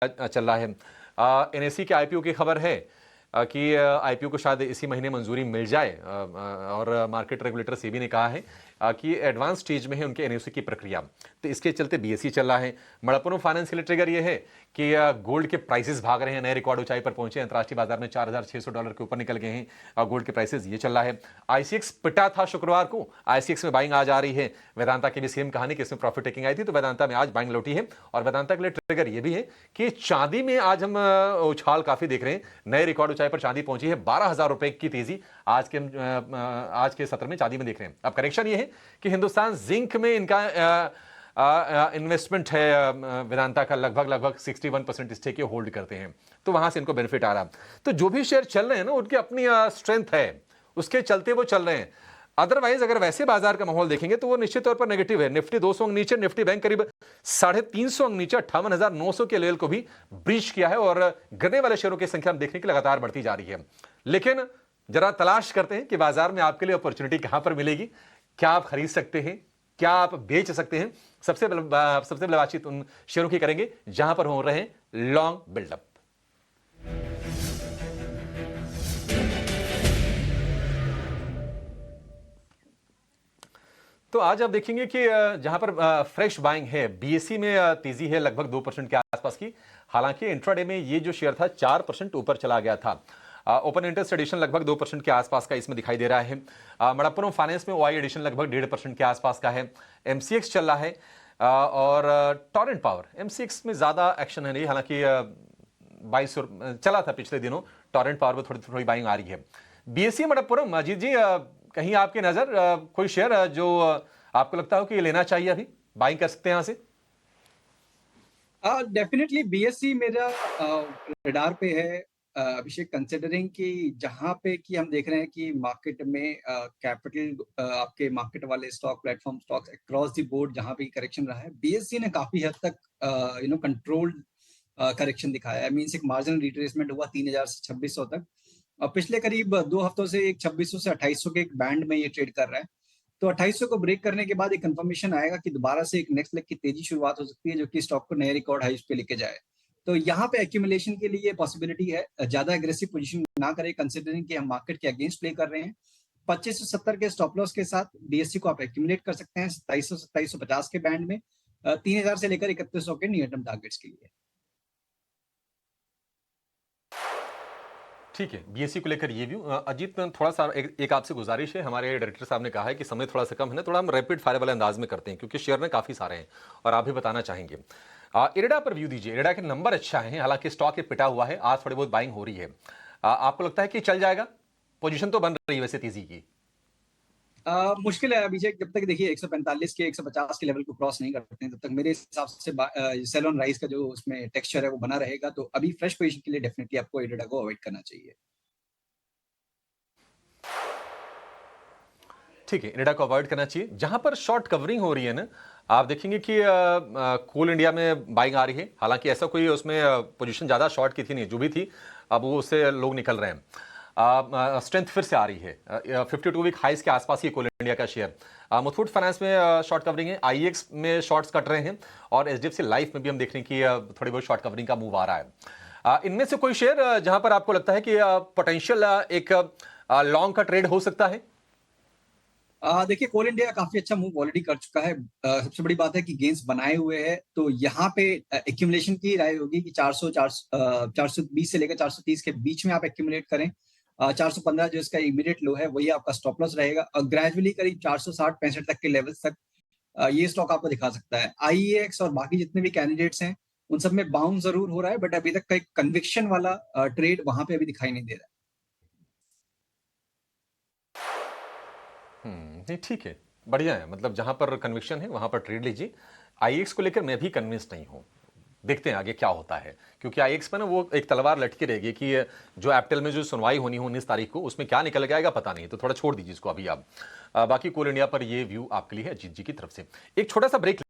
चल रहा है। एनएसई के आईपीओ की खबर है कि आईपीओ को शायद इसी महीने मंजूरी मिल जाए और मार्केट रेगुलेटर सेबी ने कहा है कि एडवांस स्टेज में है उनके एनएसई की प्रक्रिया, तो इसके चलते बीएसई चल रहा है। मणप्पुरम फाइनेंस के लिए ट्रिगर ये है कि गोल्ड के प्राइसेस भाग रहे हैं, नए रिकॉर्ड ऊंचाई पर पहुंचे। अंतर्राष्ट्रीय बाजार में $4,600 के ऊपर निकल गए हैं गोल्ड के प्राइसेस, ये चल रहा है। आईसीएक्स पिटा था शुक्रवार को, आईसीएक्स में बाइंग आज आ रही है। वेदांता की भी सेम कहानी कि इसमें प्रॉफिट टेकिंग आई थी, तो वेदांता में आज बाइंग लौटी है। और वेदांता के लिए ट्रिगर ये भी है कि चांदी में आज हम उछाल काफी देख रहे हैं, नए रिकॉर्ड ऊंचाई पर चांदी पहुंची है। 12,000 रुपए की तेजी आज के सत्र में चांदी में देख रहे हैं। अब करेक्शन ये है कि हिंदुस्तान जिंक में इनका इन्वेस्टमेंट है, वेदांता का लगभग 61% स्टेक होल्ड करते हैं, तो वहां से इनको बेनिफिट आ रहा है। तो जो भी शेयर चल रहे हैं ना, उनकी अपनी स्ट्रेंथ है, उसके चलते वो चल रहे हैं। अदरवाइज अगर वैसे बाजार का माहौल देखेंगे तो वो निश्चित तौर पर नेगेटिव है। निफ्टी 200 अंक नीचे, निफ्टी बैंक करीब 350 अंक नीचे 58,900 के लेवल को भी ब्रीच किया है और गिरने वाले शेयरों की संख्या हम देखने की लगातार बढ़ती जा रही है। लेकिन जरा तलाश करते हैं कि बाजार में आपके लिए अपॉर्चुनिटी कहां पर मिलेगी, क्या आप खरीद सकते हैं, क्या आप बेच सकते हैं। सबसे पहले बातचीत उन शेयरों की करेंगे जहां पर हो रहे हैं लॉन्ग बिल्डअप। तो आज आप देखेंगे कि जहां पर फ्रेश बाइंग है, बीएसई में तेजी है लगभग 2% के आसपास की। हालांकि इंट्राडे में ये जो शेयर था 4% ऊपर चला गया था। ओपन इंटरेस्ट एडिशन लगभग 2% के आसपास का इसमें दिखाई दे रहा है। मणप्पुरम फाइनेंस में ओआई एडिशन लगभग 1.5% के आसपास का है। एमसीएक्स चल रहा है और टोरेंट पावर, एमसीएक्स में ज्यादा एक्शन है नहीं, हालांकि 2200 चला था पिछले दिनों। टोरेंट पावर में थोड़ी थोड़ी बाइंग आ रही है। बीएसई मणप्पुरम, अजीत जी कहीं आपकी नजर कोई शेयर जो आपको लगता हो कि ये लेना चाहिए, अभी बाइंग कर सकते हैं यहां से? डेफिनेटली बीएससी मेरा रडार पे है अभिषेक, कंसिडरिंग कि जहां पे कि हम देख रहे हैं कि मार्केट में कैपिटल आपके मार्केट वाले stock platform stocks across the board जहां पे करेक्शन रहा है, बीएससी ने काफी हद तक कंट्रोल्ड करेक्शन दिखाया है। मींस एक मार्जिनल रिट्रेसमेंट हुआ 3,000 से 2,600 तक और पिछले करीब 2 हफ्तों से एक 2,600 से 2,800 के एक बैंड में ये ट्रेड कर रहा है। तो 2800 को ब्रेक करने के बाद एक कंफर्मेशन आएगा कि दोबारा से एक नेक्स्ट लेग की तेजी शुरुआत हो सकती है, जो कि स्टॉक को नए रिकॉर्ड हाइस पे लेके जाए। तो यहाँ पे एक्यूमुलेशन के लिए पॉसिबिलिटी है। ज्यादा एग्रेसिव पोजीशन ना करें, कंसिडरिंग कि हम मार्केट के अगेंस्ट प्ले कर रहे हैं। 2570 के स्टॉप लॉस के साथ बीएससी को आप एक्यूमुलेट कर सकते हैं 2750 के बैंड में, 3000 से लेकर 3100 के नियर टर्म टारगेट्स के लिए। ठीक है, बीएससी को लेकर ये व्यू। अजीत, थोड़ा सा एक आपसे गुजारिश है, हमारे डायरेक्टर साहब ने कहा है कि समय थोड़ा सा कम है ना, थोड़ा हम रैपिड फायर वाले अंदाज में करते हैं क्योंकि शेयर ने काफी सारे हैं और आप भी बताना चाहेंगे। इरेडा पर व्यू दीजिए। इरेडा के नंबर अच्छा है, हालांकि स्टॉक ये पिटा हुआ है, आज थोड़ी बहुत बाइंग हो रही है। आपको लगता है कि चल जाएगा? पोजीशन तो बन रही है वैसे तेजी की। मुश्किल है अभिषेक, जब तक देखिए 145 के 150 के लेवल को क्रॉस नहीं करते हैं तब तक मेरे हिसाब से सेल ऑन राइज का जो उसमें टेक्सचर है वो बना रहेगा। तो अभी फ्रेश पोजीशन के लिए डेफिनेटली आपको इरेडा को अवॉइड करना चाहिए। ठीक है, इरेडा को अवॉइड करना चाहिए। जहां पर शॉर्ट कवरिंग हो रही है ना, आप देखेंगे कि कोल इंडिया में बाइंग आ रही है। हालांकि ऐसा कोई उसमें पोजीशन ज्यादा शॉर्ट की थी नहीं, जो भी थी अब वो उससे लोग निकल रहे हैं। स्ट्रेंथ फिर से आ रही है। 52 वीक हाइस के आसपास ही कोल इंडिया का शेयर। मुथूट फाइनेंस में शॉर्ट कवरिंग है, आईएक्स में शॉर्ट्स कट रहे हैं और एचडीएफसी लाइफ में भी हम देख रहे हैं कि थोड़ी बहुत शॉर्ट कवरिंग का मूव आ रहा है। इनमें से कोई शेयर जहां पर आपको लगता है कि पोटेंशियल एक लॉन्ग का ट्रेड हो सकता है? देखिए कोल इंडिया काफी अच्छा मूव ऑलरेडी कर चुका है। सबसे बड़ी बात है कि गेंस बनाए हुए हैं, तो यहाँ पे एक्यूमुलेशन की राय होगी कि 420 से लेकर 430 के बीच में आप एक्यूमुलेट करें। 415 जो इसका इमीडिएट लो है वही आपका स्टॉप लॉस रहेगा और ग्रेजुअली करीब 460-65 तक के लेवल्स तक ये स्टॉक आपको दिखा सकता है। आईईएक्स और बाकी जितने भी कैंडिडेट्स हैं उन सब में बाउंस जरूर हो रहा है, बट अभी तक का एक कन्विक्शन वाला ट्रेड वहां पे अभी दिखाई नहीं दे रहा है। नहीं, ठीक है, बढ़िया है। मतलब जहां पर कन्विक्शन है वहां पर ट्रेड लीजिए। आईएक्स को लेकर मैं भी कन्विंस नहीं हूं, देखते हैं आगे क्या होता है, क्योंकि आईएक्स पर ना वो एक तलवार लटकी रहेगी कि जो एप्टल में जो सुनवाई होनी हो 19 तारीख को, उसमें क्या निकल जाएगा पता नहीं, तो थोड़ा छोड़ दीजिए इसको अभी आप। बाकी कोल इंडिया पर ये व्यू आपके लिए है अजीत जी की तरफ से। एक छोटा सा ब्रेक